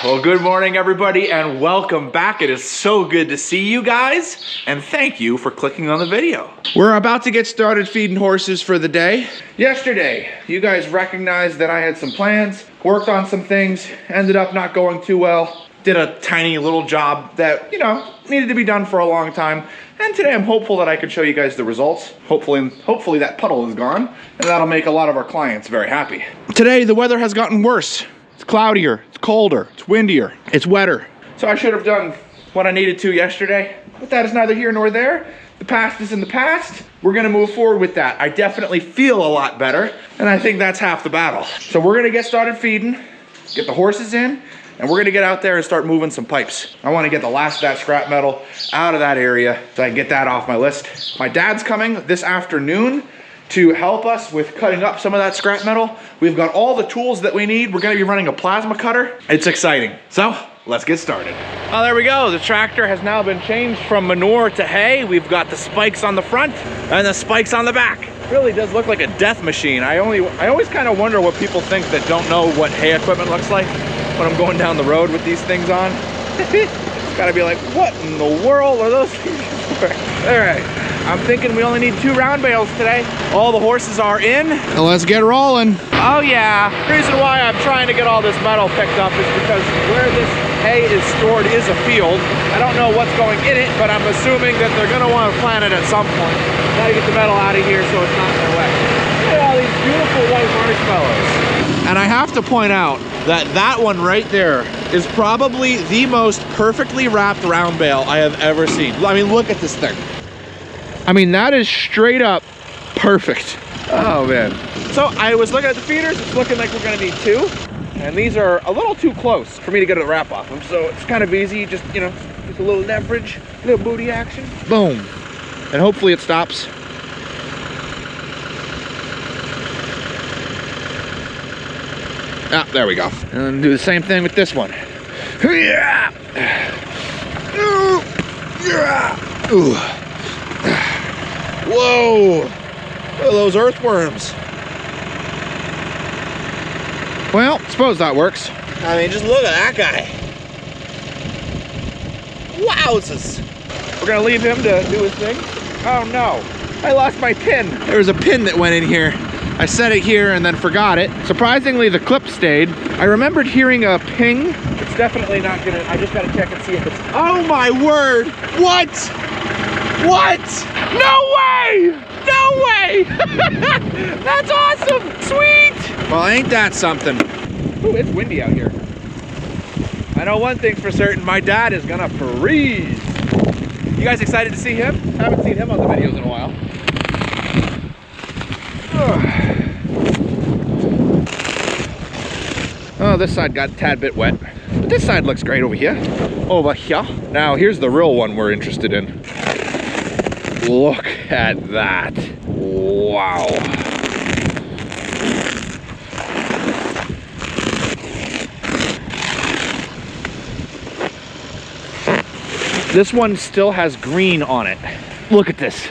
Well, good morning everybody and welcome back. It is so good to see you guys and thank you for clicking on the video. We're about to get started feeding horses for the day. Yesterday, you guys recognized that I had some plans, worked on some things, ended up not going too well. Did a tiny little job that, needed to be done for a long time. And today I'm hopeful that I can show you guys the results. Hopefully that puddle is gone and that'll make a lot of our clients very happy. Today, the weather has gotten worse. It's cloudier, it's colder, it's windier, it's wetter. So I should have done what I needed to yesterday, but that is neither here nor there. The past is in the past. We're gonna move forward with that. I definitely feel a lot better, and I think that's half the battle. So we're gonna get started feeding, get the horses in, and we're gonna get out there and start moving some pipes. I wanna get the last of that scrap metal out of that area so I can get that off my list. My dad's coming this afternoon to help us with cutting up some of that scrap metal. We've got all the tools that we need. We're gonna be running a plasma cutter. It's exciting. So let's get started. Oh, there we go. The tractor has now been changed from manure to hay. We've got the spikes on the front and the spikes on the back. It really does look like a death machine. I always kind of wonder what people think that don't know what hay equipment looks like when I'm going down the road with these things on. It's gotta be like, what in the world are those things for? All right. I'm thinking we only need 2 round bales today. All the horses are in. Now let's get rolling. Oh yeah, the reason why I'm trying to get all this metal picked up is because where this hay is stored is a field. I don't know what's going in it, but I'm assuming that they're gonna want to plant it at some point. Gotta get the metal out of here so it's not in their way. Look at all these beautiful white marshmallows. And I have to point out that that one right there is probably the most perfectly wrapped round bale I have ever seen. I mean, look at this thing. I mean, that is straight up perfect. Oh man. So I was looking at the feeders, it's looking like we're gonna need 2. And these are a little too close for me to get a wrap off them. So it's kind of easy, just a little leverage, a little booty action. Boom. And hopefully it stops. Ah, there we go. And do the same thing with this one. Yeah. Ooh. Whoa, look at those earthworms. Well, suppose that works. I mean, just look at that guy. Wowzers. We're gonna leave him to do his thing. Oh no, I lost my pin. There was a pin that went in here. I set it here and then forgot it. Surprisingly, the clip stayed. I remembered hearing a ping. It's definitely not gonna, I just gotta check and see if it's, oh my word, what? What? No way! No way! That's awesome! Sweet! Well, ain't that something? Ooh, it's windy out here. I know one thing's for certain, my dad is gonna freeze. You guys excited to see him? Haven't seen him on the videos in a while. Oh, this side got a tad bit wet. But this side looks great over here. Over here. Now, here's the real one we're interested in. Look at that. Wow. This one still has green on it. Look at this.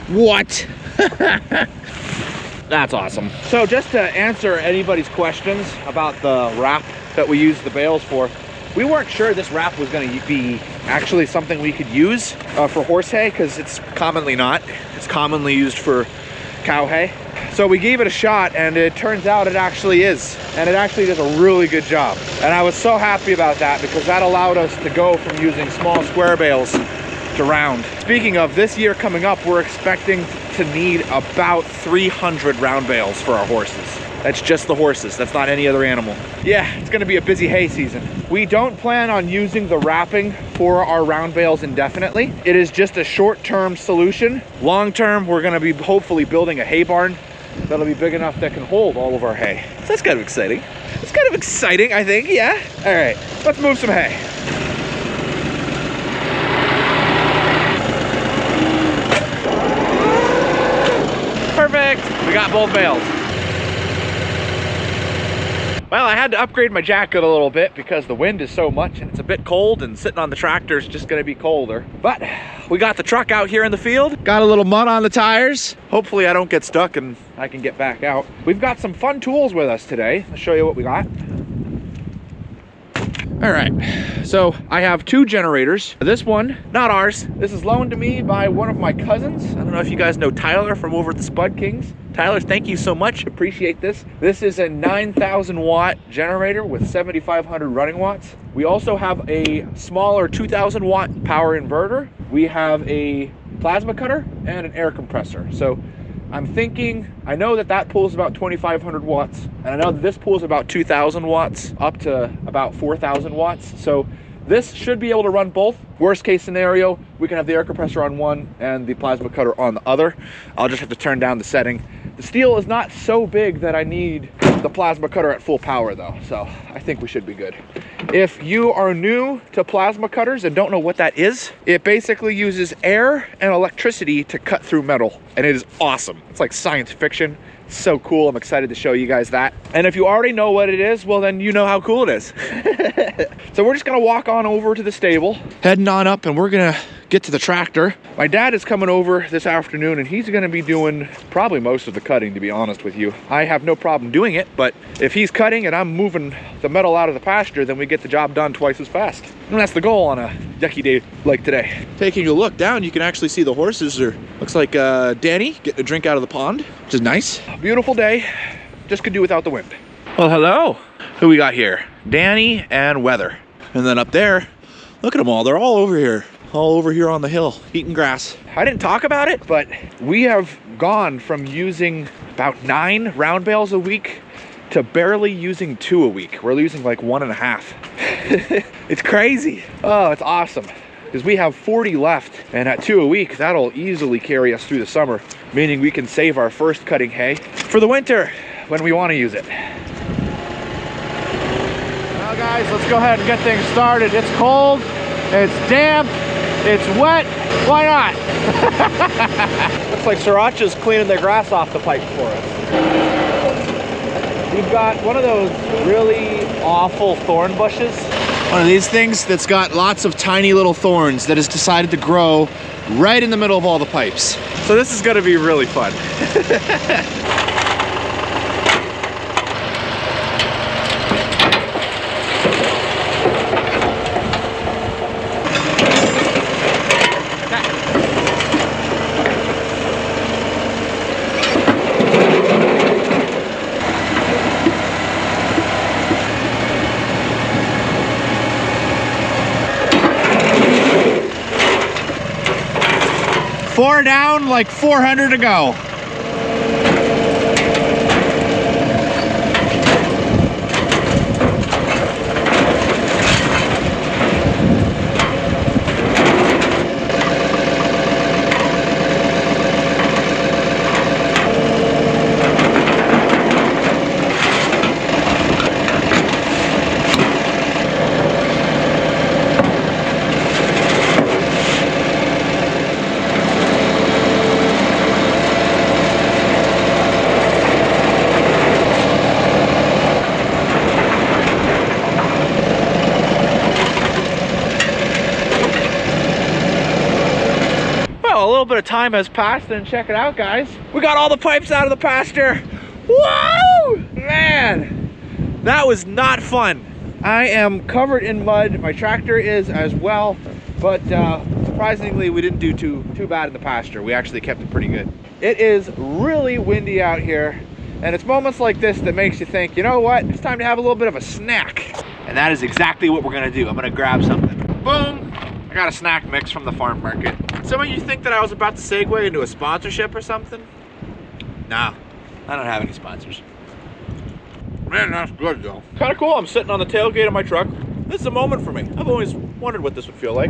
What? That's awesome. So just to answer anybody's questions about the wrap that we use the bales for, we weren't sure this wrap was going to be actually something we could use for horse hay, because it's commonly not. It's commonly used for cow hay. So we gave it a shot and it turns out it actually is. And it actually does a really good job. And I was so happy about that because that allowed us to go from using small square bales to round. Speaking of, this year coming up, we're expecting to need about 300 round bales for our horses. That's just the horses, that's not any other animal. Yeah, it's gonna be a busy hay season. We don't plan on using the wrapping for our round bales indefinitely. It is just a short-term solution. Long-term, we're gonna be hopefully building a hay barn that'll be big enough that can hold all of our hay. So that's kind of exciting. It's kind of exciting, I think, yeah? All right, let's move some hay. Perfect, we got both bales. Well, I had to upgrade my jacket a little bit because the wind is so much and it's a bit cold, and sitting on the tractor is just gonna be colder. But we got the truck out here in the field, got a little mud on the tires. Hopefully I don't get stuck and I can get back out. We've got some fun tools with us today. I'll show you what we got. All right, so I have two generators. This one, not ours. This is loaned to me by one of my cousins. I don't know if you guys know Tyler from over at the Spud Kings. Tyler, thank you so much, appreciate this. This is a 9,000 watt generator with 7,500 running watts. We also have a smaller 2,000 watt power inverter. We have a plasma cutter and an air compressor. So I'm thinking, I know that that pulls about 2,500 watts, and I know that this pulls about 2,000 watts up to about 4,000 watts. So this should be able to run both. Worst case scenario, we can have the air compressor on one and the plasma cutter on the other. I'll just have to turn down the setting. The steel is not so big that I need the plasma cutter at full power though, so I think we should be good. If you are new to plasma cutters and don't know what that is, it basically uses air and electricity to cut through metal, and it is awesome. It's like science fiction. It's so cool. I'm excited to show you guys that. And if you already know what it is, well then you know how cool it is. So we're just gonna walk on over to the stable, heading on up, and we're gonna get to the tractor. My dad is coming over this afternoon, and he's gonna be doing probably most of the cutting, to be honest with you. I have no problem doing it, but if he's cutting and I'm moving the metal out of the pasture, then we get the job done twice as fast. And that's the goal on a yucky day like today. Taking a look down, you can actually see the horses are, looks like Danny getting a drink out of the pond, which is nice. Beautiful day, just could do without the wind. Well, hello. Who we got here? Danny and Weather. And then up there, look at them all. They're all over here on the hill, eating grass. I didn't talk about it, but we have gone from using about 9 round bales a week to barely using 2 a week. We're using like 1.5. It's crazy. Oh, it's awesome. Because we have 40 left, and at 2 a week, that'll easily carry us through the summer, meaning we can save our first cutting hay for the winter when we want to use it. Well guys, let's go ahead and get things started. It's cold, it's damp, it's wet, why not? Looks like Sriracha's cleaning the grass off the pipe for us. We've got one of those really awful thorn bushes. One of these things that's got lots of tiny little thorns that has decided to grow right in the middle of all the pipes. So this is gonna be really fun. Four down, like 400 to go. A little bit of time has passed, and check it out guys, we got all the pipes out of the pasture. Woo! Man, that was not fun. I am covered in mud, my tractor is as well, but surprisingly we didn't do too bad in the pasture. We actually kept it pretty good. It is really windy out here, and it's moments like this that makes you think, you know what, it's time to have a little bit of a snack. And that is exactly what we're gonna do. I'm gonna grab something. Boom! I got a snack mix from the farm market. Some of you think that I was about to segue into a sponsorship or something? Nah, I don't have any sponsors. Man, that's good though. Kind of cool, I'm sitting on the tailgate of my truck. This is a moment for me. I've always wondered what this would feel like.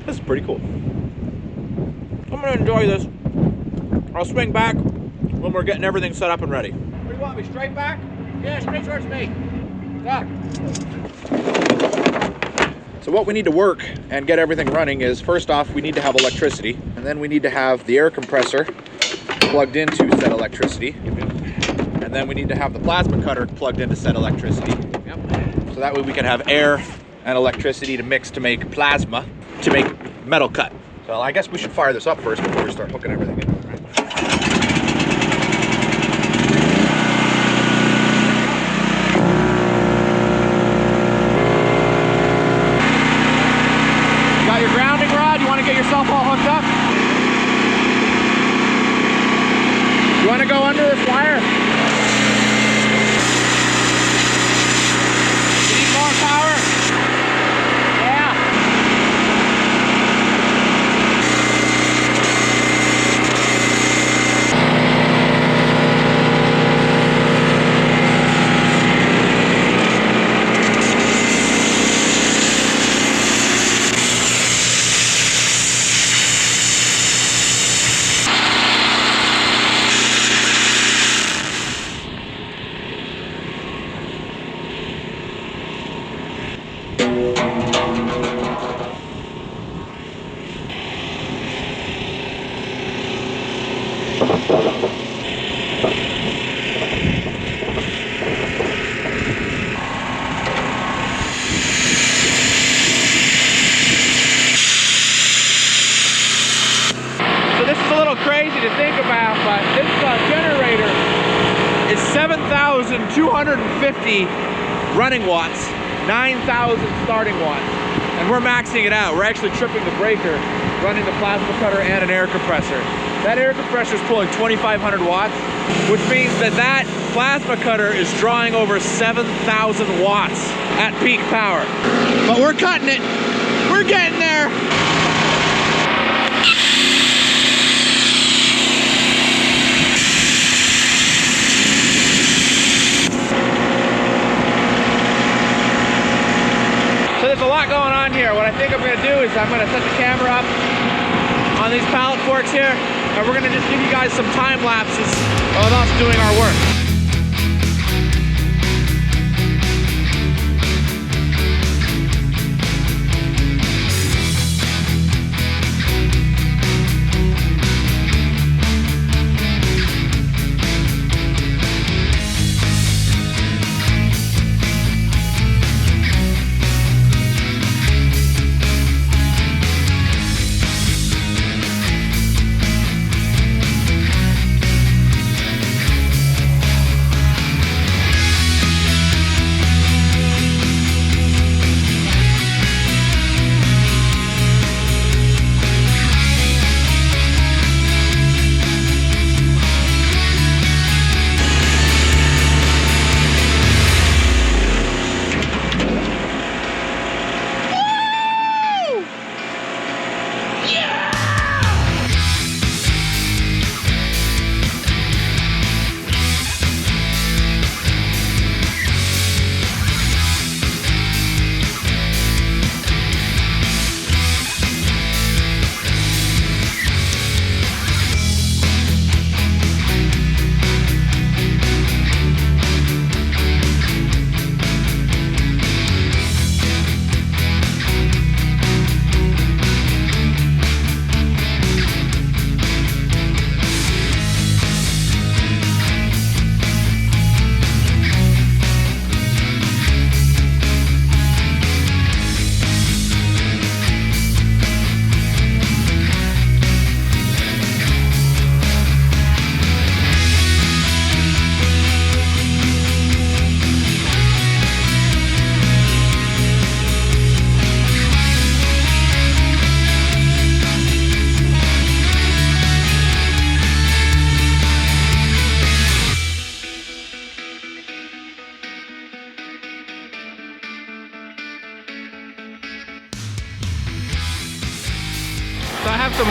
This is pretty cool. I'm gonna enjoy this. I'll swing back when we're getting everything set up and ready. What do you want me, straight back? Yeah, straight towards me. Stop. So what we need to work and get everything running is, first off, we need to have electricity, and then we need to have the air compressor plugged into said electricity, and then we need to have the plasma cutter plugged into said electricity. Yep. So that way we can have air and electricity to mix to make plasma to make metal cut. So I guess we should fire this up first before we start hooking everything in. Right? Got your grounding rod? You want to get yourself all hooked up? You want to go under this wire? You need more power? Yeah. Crazy to think about, but this generator is 7,250 running watts, 9,000 starting watts, and we're maxing it out. We're actually tripping the breaker, running the plasma cutter and an air compressor. That air compressor is pulling 2,500 watts, which means that that plasma cutter is drawing over 7,000 watts at peak power. But we're cutting it. We're getting there. There's a lot going on here. What I think I'm going to do is I'm going to set the camera up on these pallet forks here, and we're going to just give you guys some time lapses of us doing our work. So I have some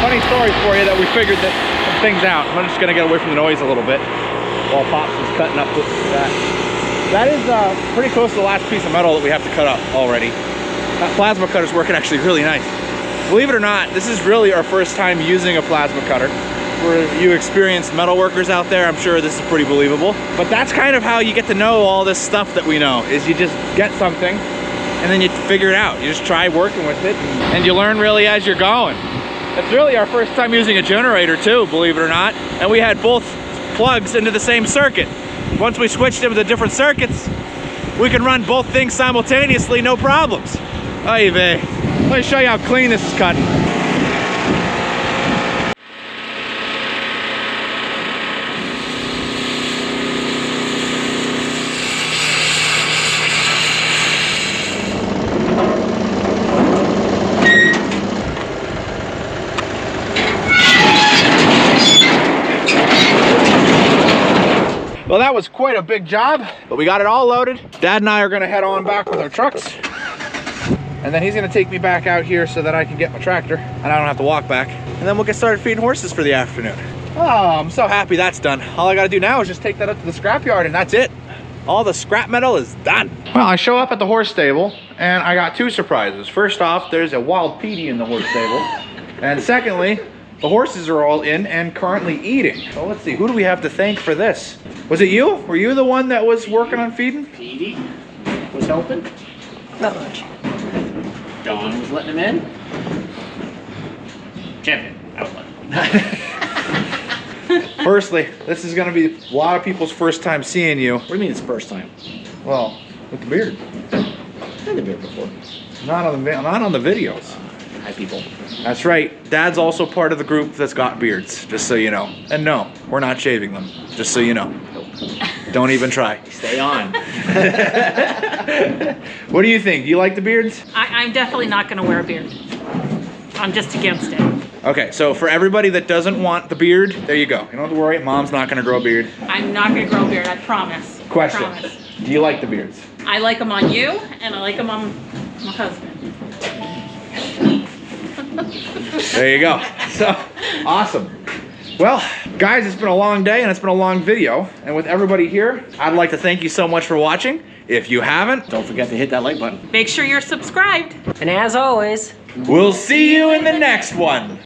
funny stories for you that we figured some things out. I'm just gonna get away from the noise a little bit while Pops is cutting up with that. That is pretty close to the last piece of metal that we have to cut up already. That plasma cutter is working actually really nice. Believe it or not, this is really our first time using a plasma cutter. For you experienced metal workers out there, I'm sure this is pretty believable. But that's kind of how you get to know all this stuff that we know, is you just get something and then you figure it out. You just try working with it and you learn really as you're going. It's really our first time using a generator too, believe it or not. And we had both plugs into the same circuit. Once we switched them to different circuits, we can run both things simultaneously, no problems. Oy vey. Let me show you how clean this is cutting. that was quite a big job, but we got it all loaded. Dad and I are gonna head on back with our trucks. And then he's gonna take me back out here so that I can get my tractor and I don't have to walk back. And then we'll get started feeding horses for the afternoon. Oh, I'm so happy that's done. All I gotta do now is just take that up to the scrapyard and that's it. All the scrap metal is done. Well, I show up at the horse stable and I got two surprises. First off, there's a wild Petey in the horse stable. And secondly, the horses are all in and currently eating. So let's see, who do we have to thank for this? Was it you? Were you the one that was working on feeding? Petey was helping. Not much. John was letting him in. Champion outlet. Firstly, this is gonna be a lot of people's first time seeing you. What do you mean it's first time? Well, with the beard. I've had the beard before. Not on the videos. Hi, people. That's right. Dad's also part of the group that's got beards, just so you know. And no, we're not shaving them, just so you know. Nope. Don't even try. Stay on. What do you think? Do you like the beards? I'm definitely not going to wear a beard. I'm just against it. Okay, so for everybody that doesn't want the beard, there you go. You don't have to worry, Mom's not gonna grow a beard. I'm not going to grow a beard, I promise. Question, I promise. do you like the beards? I like them on you, and I like them on my husband. There you go. So, awesome. Well, guys, it's been a long day and it's been a long video. And with everybody here, I'd like to thank you so much for watching. If you haven't, Don't forget to hit that like button. Make sure you're subscribed. And as always, we'll see you in the next one.